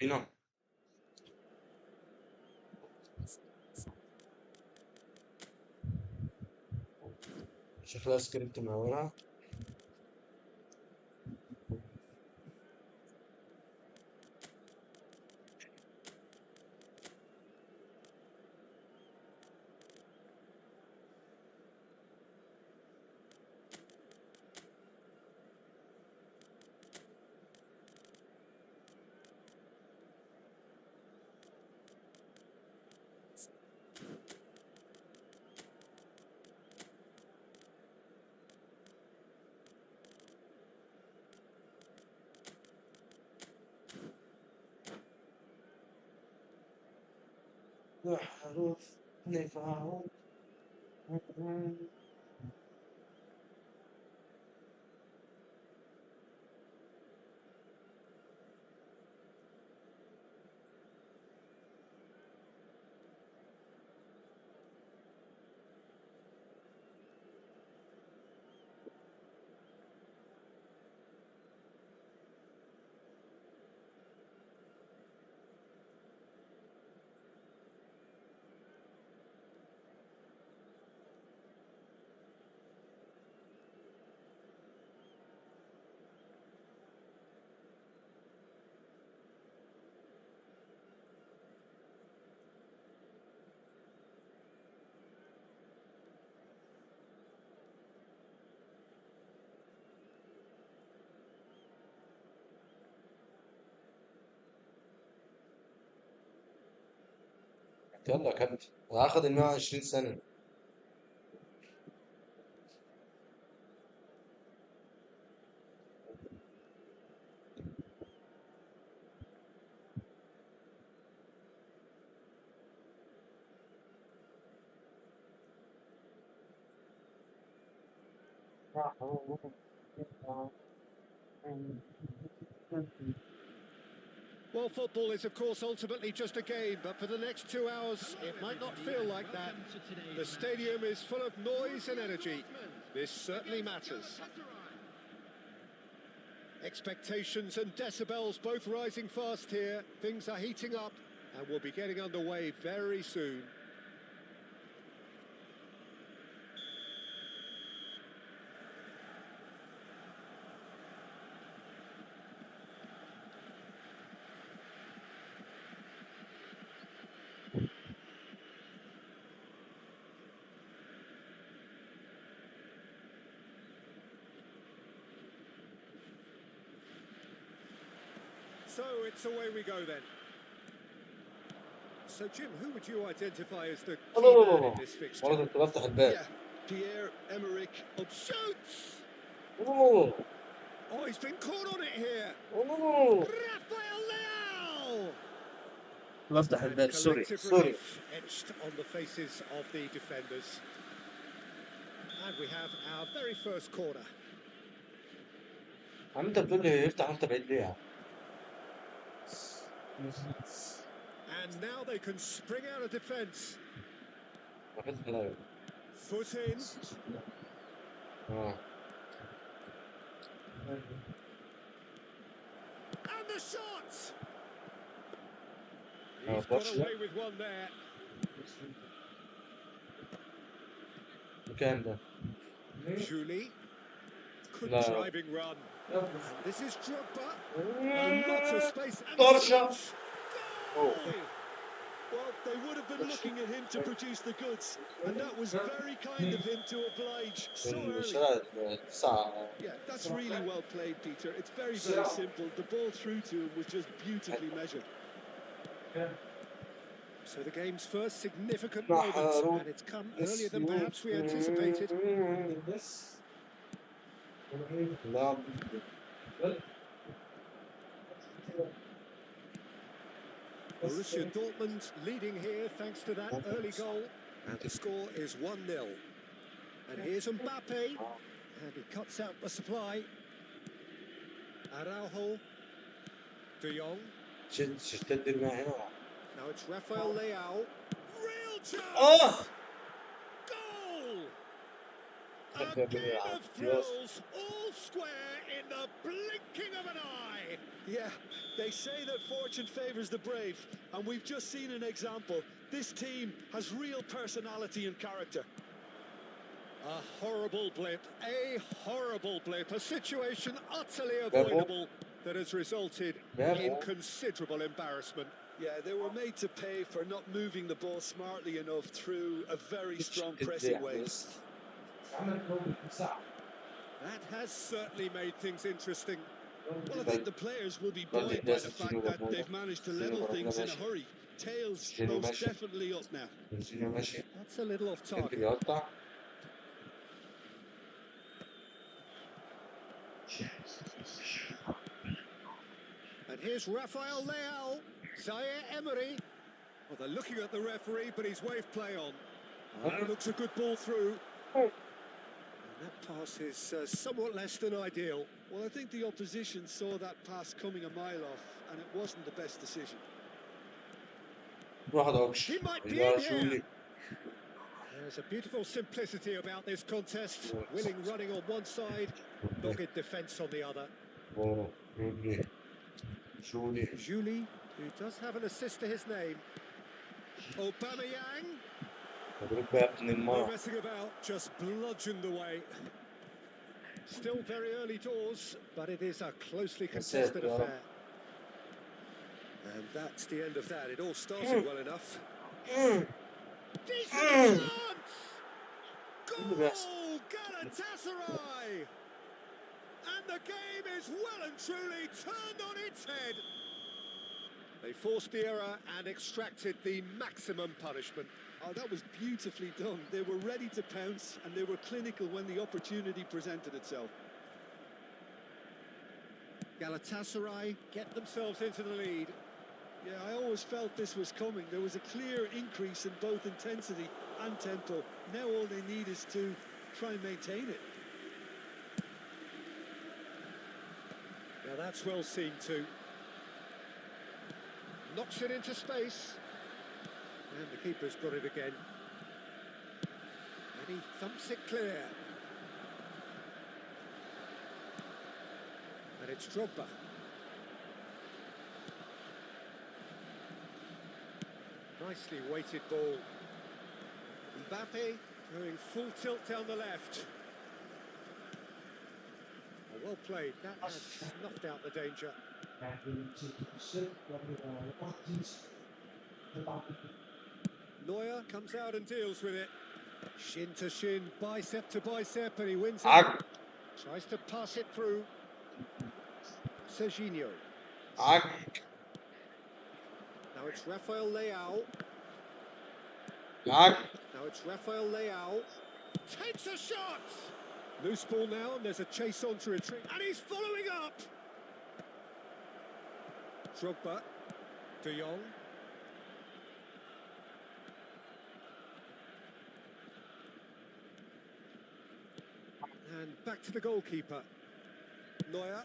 هنا شكلها سكريبت معانا. حروف نفعهم. يلا يا كابتن، وهاخد ال 120 سنة. Well, football is, of course, ultimately just a game, but for the next 2 hours, it might not feel like that. The stadium is full of noise and energy. This certainly matters. Expectations and decibels both rising fast here. Things are heating up, and we'll be getting underway very soon. So it's away we go then. So Jim, who would you identify as the key man in this fixture? والله كنت بفتح الباب. Yeah, Pierre-Emerick shoots. Oh, Oh, he's been caught on it here. oh. Rafael Leao. بفتح الباب. سوري Collective سوري. relief etched on the faces of the defenders. And we have our very first corner. عم انت بتقول لي افتح وانت بعيد ليه يعني؟ And now they can spring out of defence. فتح الباب. Foot in. And the shot! He's got away with one there. المكان ده. Julie. Good driving run. And this is Drogba. Lots of space. And طرشة. goal! Well, they would have been looking at him to produce the goods, and that was very kind of him to oblige so early. Yeah, that's really well played, Peter. It's very, very simple. The ball through to him was just beautifully measured. So the game's first significant moment, and it's come earlier than perhaps we anticipated. Borussia Dortmund leading here thanks to that early goal, and the score is 1-0. And here's Mbappe, and he cuts out the supply. Araujo, De Jong. Now it's Rafael Leao. Real chance! Goal! A game of thrills, all square in the blinking of an eye. Yeah, they say that fortune favours the brave, and we've just seen an example. This team has real personality and character. A horrible blip, a situation utterly avoidable that has resulted in considerable embarrassment. Yeah, they were made to pay for not moving the ball smartly enough through a very strong pressing wave. That has certainly made things interesting. Well, I think the players will be buoyed by the fact that they've managed to level things in a hurry. Tails most definitely up now. That's a little off target. And here's Rafael Leao, Zaire Emery. Well, they're looking at the referee, but he's waved play on. That looks a good ball through. And that pass is somewhat less than ideal. Well, I think the opposition saw that pass coming a mile off, and it wasn't the best decision. He might be in here. There's a beautiful simplicity about this contest. Willing running on one side, dogged defence on the other. Julie, who does have an assist to his name. Aubameyang. No messing about, just bludgeoned away. Still very early doors, but it is a closely contested affair. And that's the end of that. It all started well enough. Decent chance! Goal! Galatasaray! And the game is well and truly turned on its head. They forced the error and extracted the maximum punishment. Oh, that was beautifully done. They were ready to pounce, and they were clinical when the opportunity presented itself. Galatasaray get themselves into the lead. Yeah, I always felt this was coming. There was a clear increase in both intensity and tempo. Now all they need is to try and maintain it. Now that's well seen too. Knocks it into space. And the keeper's got it again. And he thumps it clear. And it's Drogba. Nicely weighted ball. Mbappe going full tilt down the left. Oh, well played. That has snuffed out the danger. Neuer comes out and deals with it. Shin to shin, bicep to bicep, and he wins it. Tries to pass it through. Serginho. Now it's Rafael Leao. Now it's Rafael Leao. Takes a shot! Loose ball now, and there's a chase on to retreat. And he's following up! Drogba. De Jong. And back to the goalkeeper. Neuer.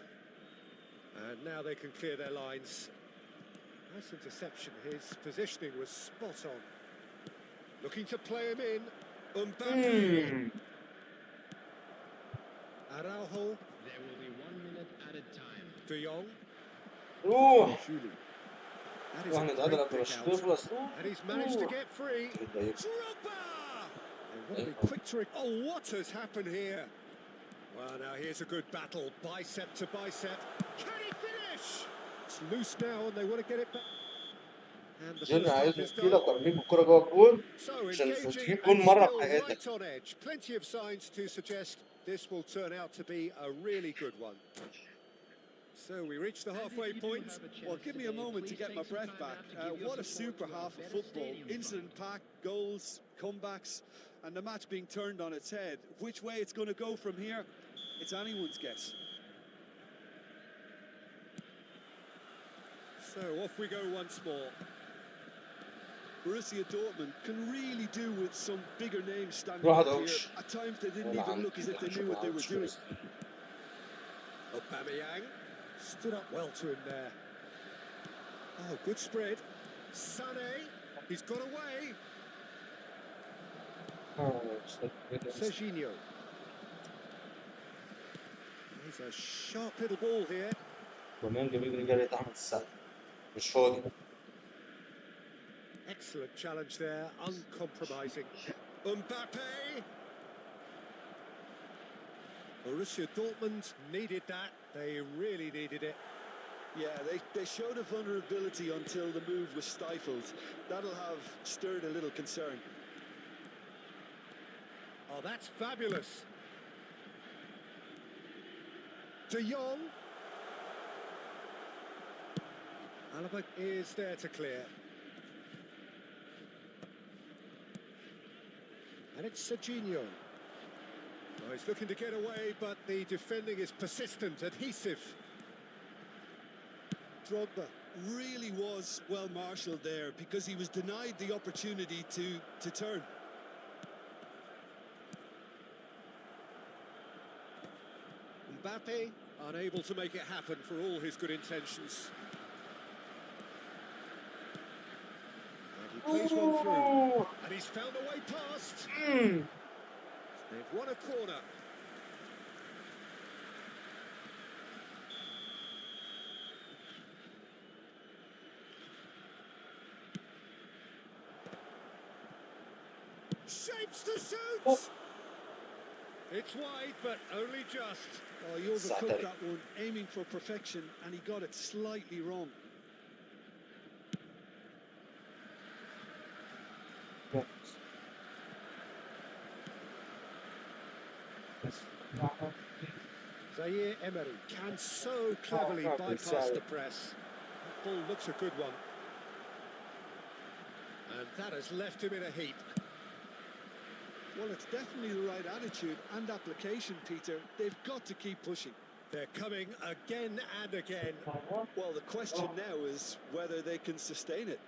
And now they can clear their lines. Nice interception. His positioning was spot on. Looking to play him in. Mbappe. Araujo. There will be 1 minute at a time. De Jong. Julie. That is واحد a قادر great pick ابرش out. نخلص. And he's managed to get free. Drogba! And what a quick trick. Oh, what has happened here? Well, now here's a good battle. Bicep to bicep. Can he finish? It's loose now and they want to get it back. And the جن first half عايز is يحكي done. لك ارميك الكرة جوه الجول So عشان engaging تجيب and جول مرة still في حياتك. right on edge. Plenty of signs to suggest this will turn out to be a really good one. So we reach the halfway point. Well, give me a moment to get my breath back. What a super half of football. Incident-packed, goals, comebacks, and the match being turned on its head. Which way it's going to go from here, it's anyone's guess. So off we go once more. Borussia Dortmund can really do with some bigger names standing up here. At times they didn't even look as if they knew what they were doing. Aubameyang stood up well to him there. Oh, good spread. Sané, he's got away. Serginho. He's a sharp little ball here. ومان بيجري جري تحت السقف مش فاضي. Excellent challenge there, uncompromising. Mbappe! Borussia Dortmund needed that. They really needed it. Yeah, they showed a vulnerability until the move was stifled. That'll have stirred a little concern. Oh, that's fabulous. De Jong. Alaba is there to clear. And it's Serginho. Oh, he's looking to get away, but the defending is persistent, adhesive. Drogba really was well marshalled there because he was denied the opportunity to turn. Mbappe unable to make it happen for all his good intentions. And he plays one through. And he's found a way past. They've won a corner. Shapes to shoot! It's wide, but only just. Oh, he overcooked that one, aiming for perfection, and he got it slightly wrong. Zaire Emery can so cleverly bypass the press. That ball looks a good one. And that has left him in a heap. Well, it's definitely the right attitude and application, Peter. They've got to keep pushing. They're coming again and again. Well, the question now is whether they can sustain it.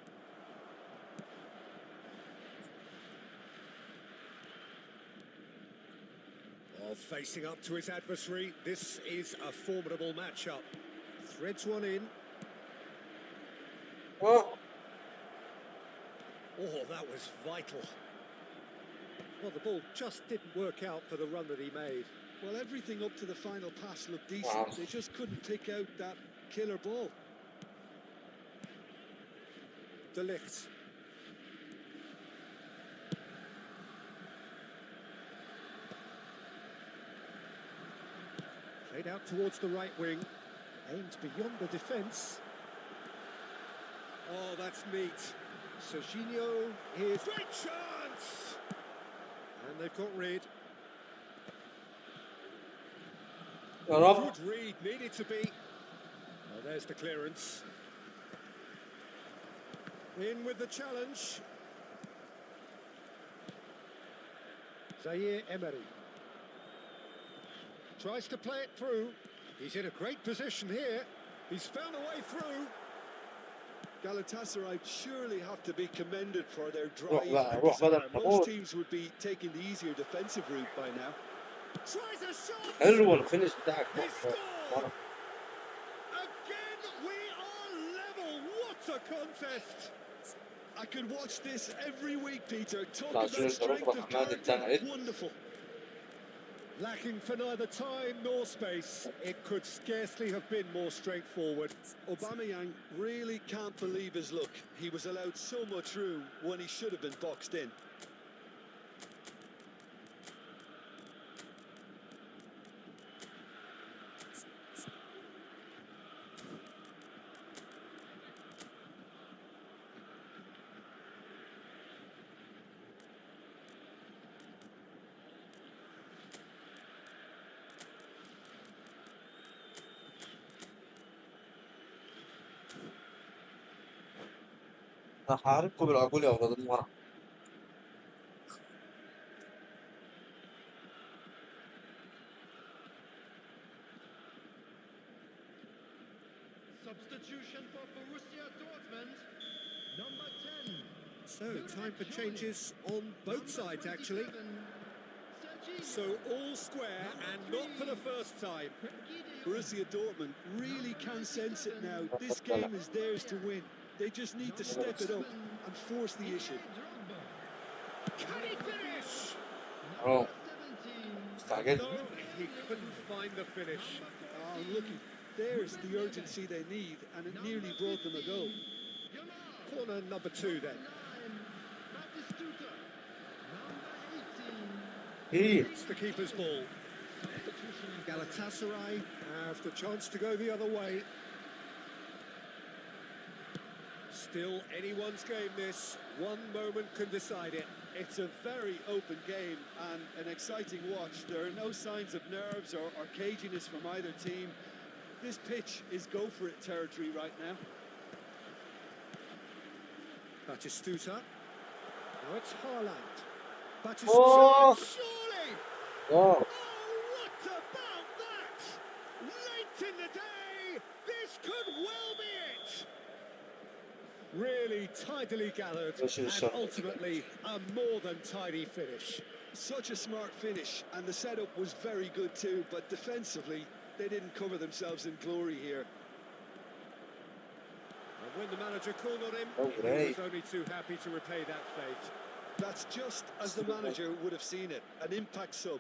While facing up to his adversary, this is a formidable matchup. Threads one in. Oh, that was vital. Well, the ball just didn't work out for the run that he made. Well, everything up to the final pass looked decent. They just couldn't pick out that killer ball. De Ligt. Played out towards the right wing. Aimed beyond the defence. Oh, that's neat. Serginho, here's great chance! And they've got rid. Good read, needed to be. Oh, there's the clearance. In with the challenge. Zaire Emery. Tries to play it through. He's in a great position here. He's found a way through. Galatasaray surely have to be commended for their drive and desire. Most teams would be taking the easier defensive route by now. Tries a shot! Everyone finished that. He scored! Again, we are level. What a contest! I could watch this every week, Peter. Talk about strength of character. Wonderful. Lacking for neither time nor space. It could scarcely have been more straightforward. Aubameyang really can't believe his luck. He was allowed so much room when he should have been boxed in. هحاربكم بالعقول يا أولاد المرة. Substitution for Borussia Dortmund, number 10. So, time for changes on both sides, actually. So, all square and not for the first time. Borussia Dortmund really can sense it now. This game is theirs to win. They just need to step it up and force the issue. Can he finish? Oh, استعجلت. No, he couldn't find the finish. Oh, looking There's the urgency they need, and it nearly brought them a goal. Corner number 2 then. ايه It's the keeper's ball. Galatasaray have the chance to go the other way. Still anyone's game this. One moment can decide it. It's a very open game and an exciting watch. There are no signs of nerves or caginess from either team. This pitch is go-for-it territory right now. Batistuta. Now it's Haaland. Oh! Batistuta, surely! واو Oh, what about that? Late in the day, this could well be it. Really tidily gathered This is and something. ultimately a more than tidy finish. Such a smart finish, and the setup was very good too, but defensively, they didn't cover themselves in glory here. And when the manager called on him, Oh, he great. was only too happy to repay that fate. That's just as the manager would have seen it, an impact sub.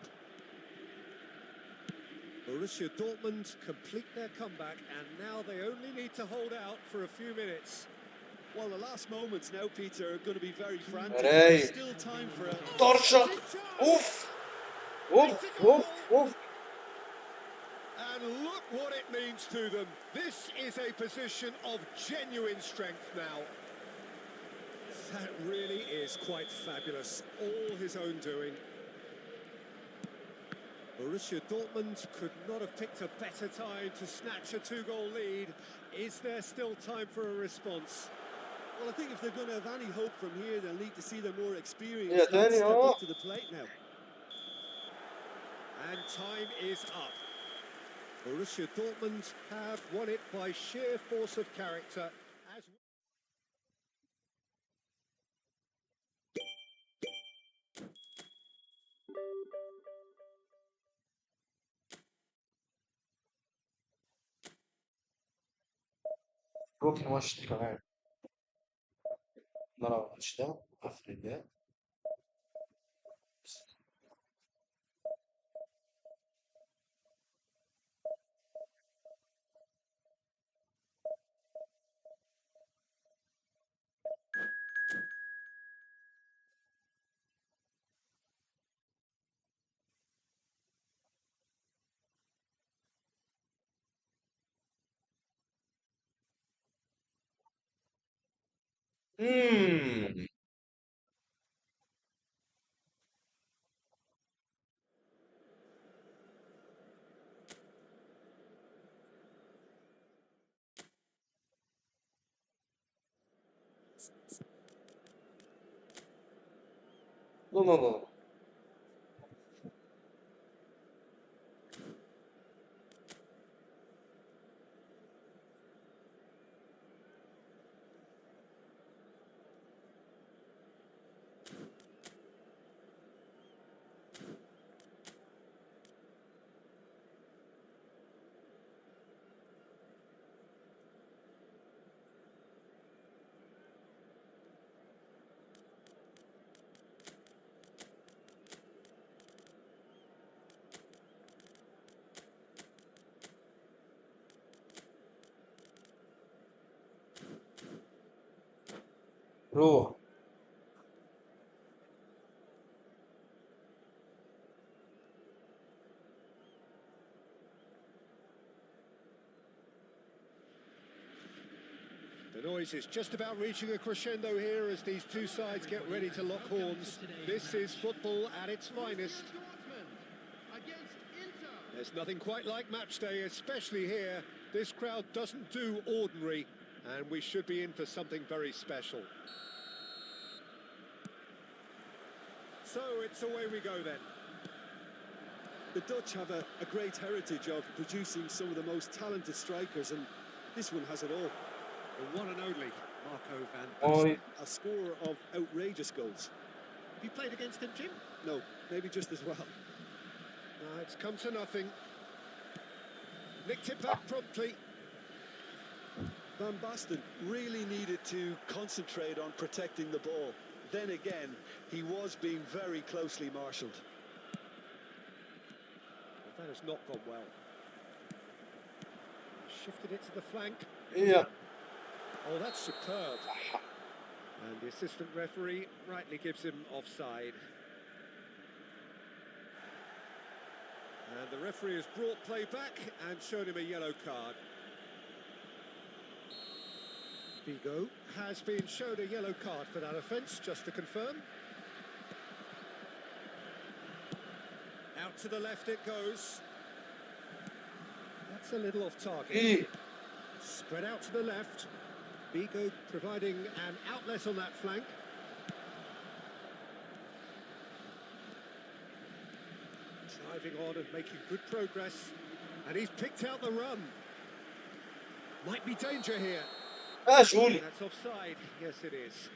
Borussia Dortmund complete their comeback, and now they only need to hold out for a few minutes. Well, the last moments now, Peter, are going to be very frantic. Hey. There's still time for a... طرشة اوف اوف اوف اوف And look what it means to them. This is a position of genuine strength now. That really is quite fabulous. All his own doing. Borussia Dortmund could not have picked a better time to snatch a 2-goal lead. Is there still time for a response? Well, I think if they're going to have any hope from here, they'll need to see their more experienced Yeah, lads Danny, step oh. up to the plate now. And time is up. Borussia Dortmund have won it by sheer force of character. As روح الماتش كمان نرى الماتش ده أفريقيا مم. لا لا لا روح the noise is just about reaching a crescendo here as these two sides get ready to lock horns. This is football at its finest. There's nothing quite like match day, especially here. This crowd doesn't do ordinary, and we should be in for something very special. So it's away we go then. The Dutch have a great heritage of producing some of the most talented strikers, and this one has it all. The one and only Marco van Oi. Basten. A scorer of outrageous goals. Have you played against him, Jim? No, maybe just as well. No, it's come to nothing. Nicked it back promptly. Van Basten really needed to concentrate on protecting the ball. Then again, he was being very closely marshalled. Well, that has not gone well. Shifted it to the flank. هي Oh, that's superb. And the assistant referee rightly gives him offside. And the referee has brought play back and shown him a yellow card. Figo has been shown a yellow card for that offence, just to confirm. Out to the left it goes. That's a little off target. هي Spread out to the left. Figo providing an outlet on that flank. Driving on and making good progress. And he's picked out the run. Might be danger here. جولي. That's offside. Yes, it is.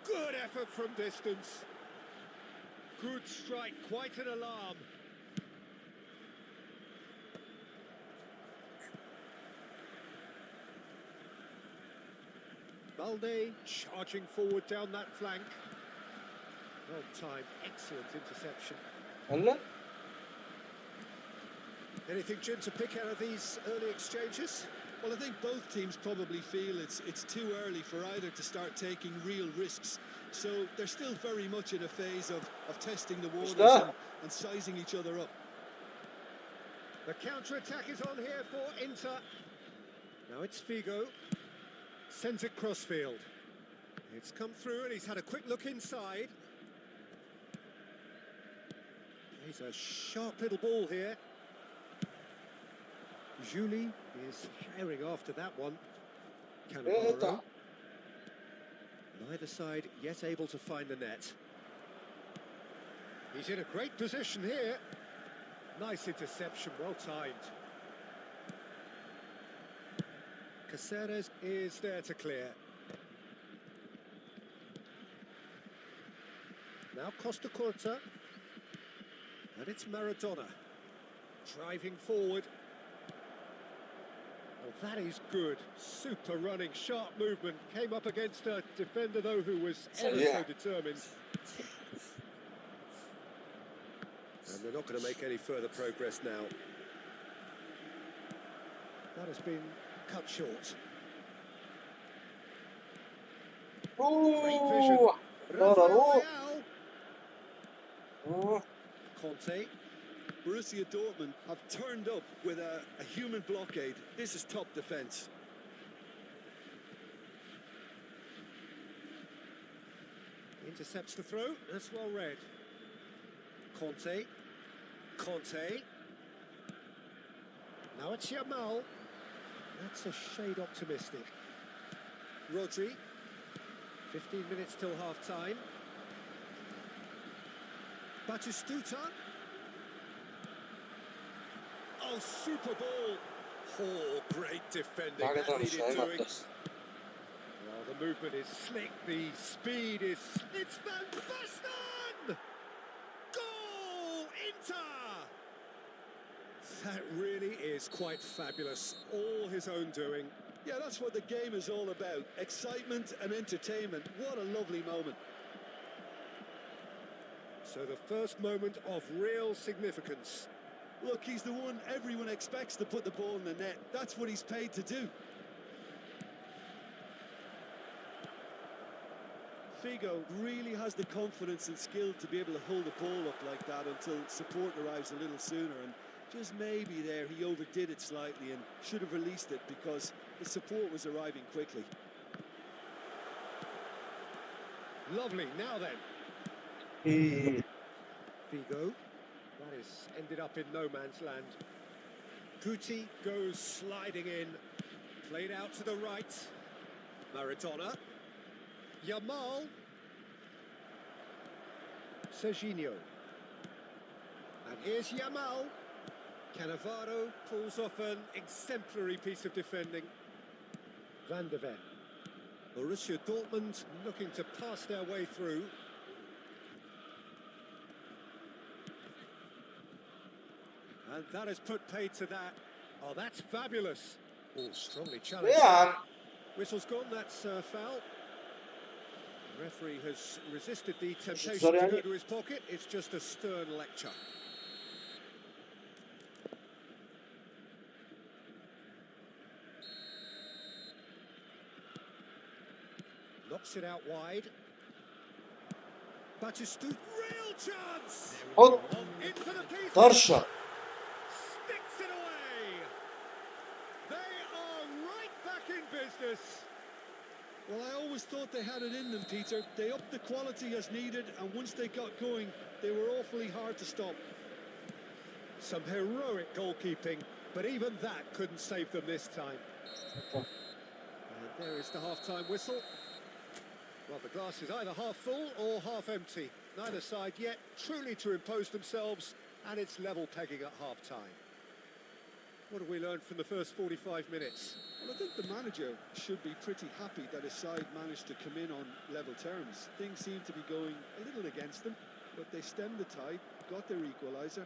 Good effort from distance. Good strike, quite an alarm. Balde charging forward down that flank. Well timed, excellent interception. هلا Anything, Jim, to pick out of these early exchanges? Well, I think both teams probably feel it's too early for either to start taking real risks. So they're still very much in a phase of testing the waters that? and sizing each other up. The counter-attack is on here for Inter. Now it's Figo. Sends it crossfield. It's come through and he's had a quick look inside. He's a sharp little ball here. Julie is firing after that one. Cannavaro. Neither side yet able to find the net. He's in a great position here. Nice interception, well timed. Caceres is there to clear. Now Costa Curta. And it's Maradona. Driving forward. Well, that is good. Super running, sharp movement. Came up against a defender, though, who was ever so determined. And they're not going to make any further progress now. That has been cut short. Great vision. Rafael Leao. Conte. Borussia Dortmund have turned up with a human blockade. This is top defence. Intercepts the throw. That's well read. Conte. Conte. Now it's Yamal. That's a shade optimistic. Rodri. 15 minutes till half-time. Batistuta. Oh, super ball. Oh, great defending. ما That قدر needed يساهم doing. بس Well, the movement is slick, the speed is... It's Van Basten! Goal! Inter! That really is quite fabulous. All his own doing. Yeah, that's what the game is all about. Excitement and entertainment. What a lovely moment. So the first moment of real significance. Look, he's the one everyone expects to put the ball in the net. That's what he's paid to do. Figo really has the confidence and skill to be able to hold the ball up like that until support arrives a little sooner. And just maybe there he overdid it slightly and should have released it because the support was arriving quickly. Lovely, now then. هي Figo. That is ended up in no man's land. Guti goes sliding in. Played out to the right. Maradona. Yamal. Serginho. And here's Yamal. Cannavaro pulls off an exemplary piece of defending. Van de Ven. Borussia Dortmund looking to pass their way through. And that has put paid to that. Oh, that's fabulous. Oh, strongly challenged. يا عم Whistle's gone, that's foul. Referee has resisted the temptation to go to his pocket. It's just a stern lecture. Knocks it out wide. Batistuta, real chance! حط Into the pieces. طرشة. Sticks it away. They are right back in business. Well, I always thought they had it in them, Peter. They upped the quality as needed, and once they got going, they were awfully hard to stop. Some heroic goalkeeping, but even that couldn't save them this time. And there is the half-time whistle. Well, the glass is either half full or half empty. Neither side yet truly to impose themselves, and it's level pegging at half-time. What have we learned from the first 45 minutes? Well, I think the manager should be pretty happy that his side managed to come in on level terms. Things seem to be going a little against them, but they stemmed the tide, got their equaliser,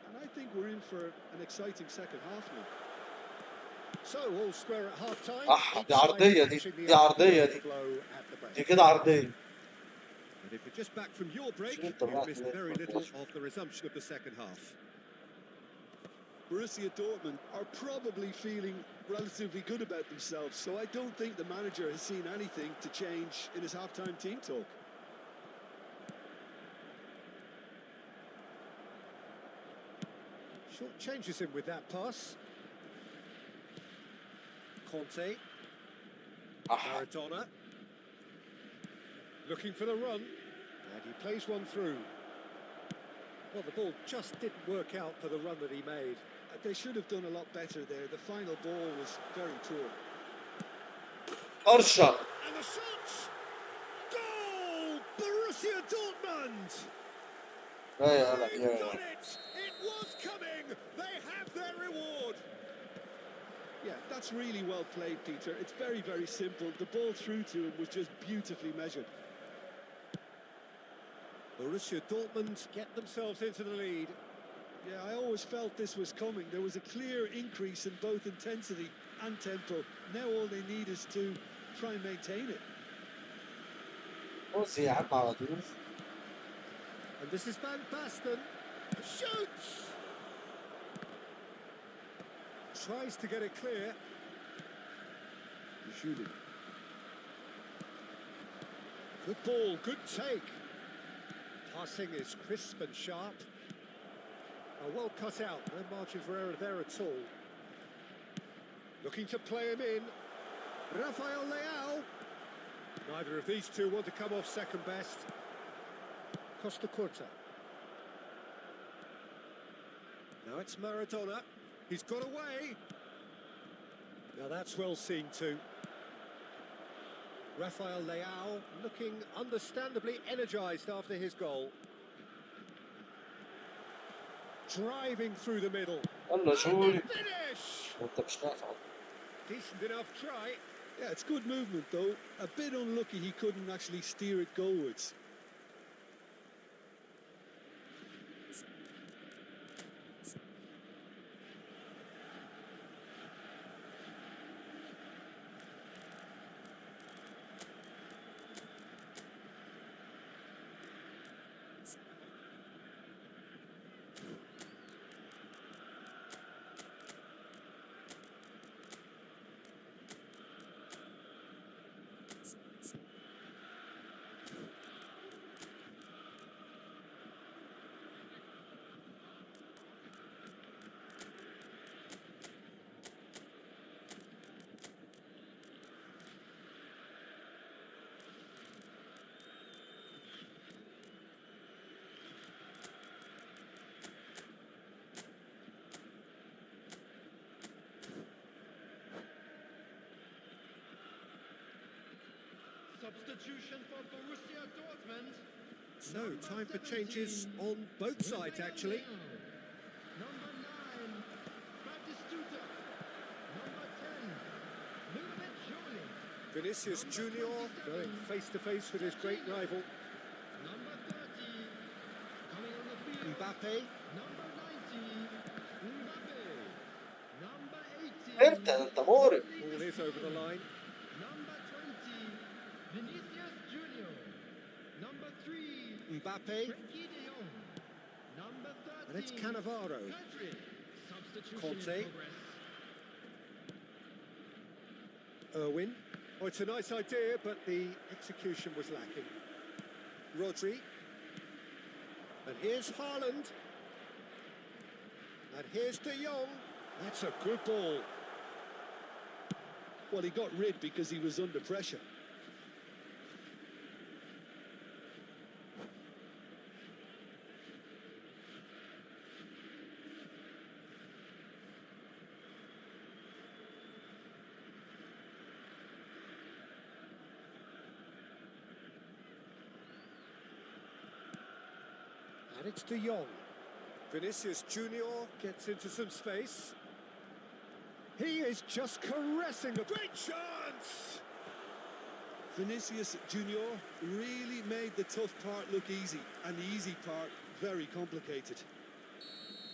and I think we're in for an exciting second half now. So, all square at half-time. دي عرضية دي عرضية دي كده عرضية. And if you're just back from your break, شنو you've طلعت missed من very little of the resumption of the second half. Borussia Dortmund are probably feeling relatively good about themselves, so I don't think the manager has seen anything to change in his half-time team talk. Short changes in with that pass. Conte. Maradona. Looking for the run. And he plays one through. Well, the ball just didn't work out for the run that he made. They should have done a lot better there. The final ball was very poor. طرشة. And the shot! Goal! Borussia Dortmund! They've done it! It was coming! They have their reward! Yeah, that's really well played, Peter. It's very, very simple. The ball through to him was just beautifully measured. Borussia Dortmund get themselves into the lead. Yeah, I always felt this was coming. There was a clear increase in both intensity and tempo. Now all they need is to try and maintain it. And this is Van Basten. Shoots! Tries to get it clear. Shooting. Good ball, good take. Passing is crisp and sharp. Well cut out, no margin for error there at all. Looking to play him in. Rafael Leao. Neither of these two want to come off second best. Costa Curta. Now it's Maradona. He's got away. Now that's well seen too. Rafael Leao looking understandably energised after his goal. Driving through the middle. Finish! Decent enough try. Yeah, it's good movement though. A bit unlucky he couldn't actually steer it goalwards. Substitution for Borussia Dortmund. No time for changes on both sides, actually. Number 9, Batistuta. Number 10, Vinicius Junior going face-to-face with his great rival. Number 30, coming on the field. Mbappe. Number 19, Mbappe. Number 18, Ball is over the line. Number 20, Vinicius Junior. Mbappe. Frenkie de Jong. Number 13. And it's Cannavaro. Pedri. Substitution Conte. in progress. Irwin. Oh, it's a nice idea, but the execution was lacking. Rodri. And here's Haaland. And here's De Jong. That's a good ball. Well, he got rid because he was under pressure. And it's De Jong. Vinicius Junior gets into some space. He is just caressing a great chance! Vinicius Junior really made the tough part look easy, and the easy part very complicated.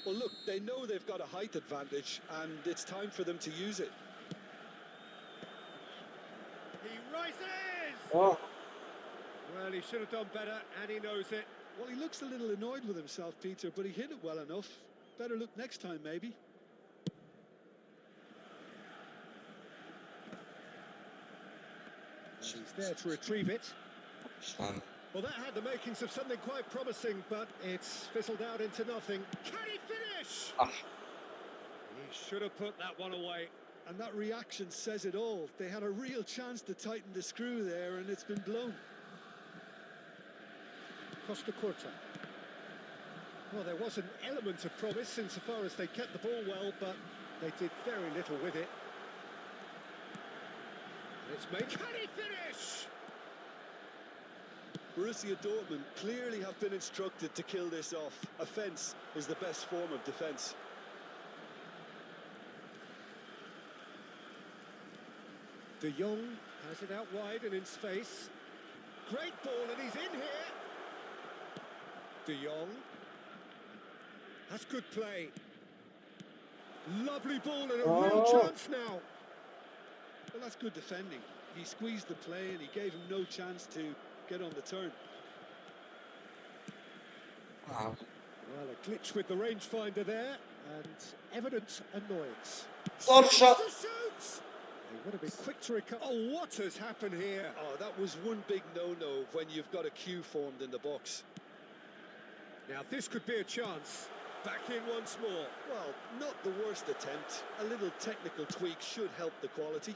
Well, look, they know they've got a height advantage, and it's time for them to use it. He rises! Oh, Well, he should have done better, and he knows it. Well, he looks a little annoyed with himself, Peter, but he hit it well enough. Better look next time, maybe. He's there to retrieve it. Son. Well, that had the makings of something quite promising, but it's fizzled out into nothing. Can he finish? Ah. He should have put that one away. And that reaction says it all. They had a real chance to tighten the screw there, and it's been blown. Costa Curta. Well, there was an element of promise insofar as they kept the ball well, but they did very little with it. And it's made. Can he finish? Borussia Dortmund clearly have been instructed to kill this off. Offence is the best form of defence. De Jong has it out wide and in space. Great ball, and he's in here. De Jong. That's good play. Lovely ball and a real chance now. Well, that's good defending. He squeezed the play and he gave him no chance to get on the turn. Wow. Well, a glitch with the rangefinder there, and evident annoyance. Stop shot. To shoot! They would have been quick to recover. Oh, what has happened here? Oh, that was one big no-no when you've got a queue formed in the box. Now, this could be a chance. Back in once more. Well, not the worst attempt. A little technical tweak should help the quality.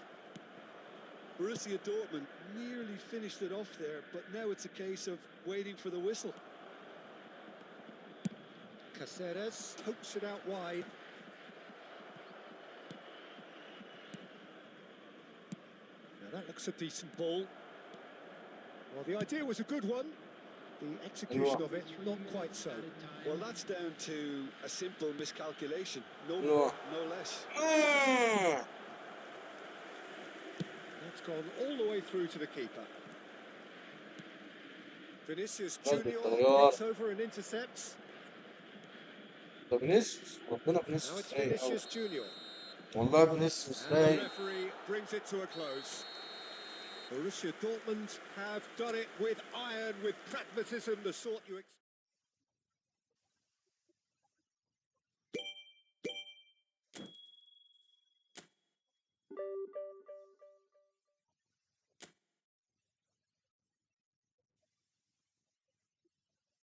Borussia Dortmund nearly finished it off there, but now it's a case of waiting for the whistle. Caceres hooks it out wide. Now that looks a decent ball. Well, the idea was a good one. The execution of it, not quite so. Well, that's down to a simple miscalculation. No more, no less. That's gone all the way through to the keeper. Vinicius Junior gets over and intercepts. ده فينيسيوس ربنا Now فينيسيوس it's رايق Vinicius أوي. Junior. والله فينيسيوس And the رايق. referee brings it to a close. Borussia Dortmund have done it with iron, with pragmatism, the sort you expect.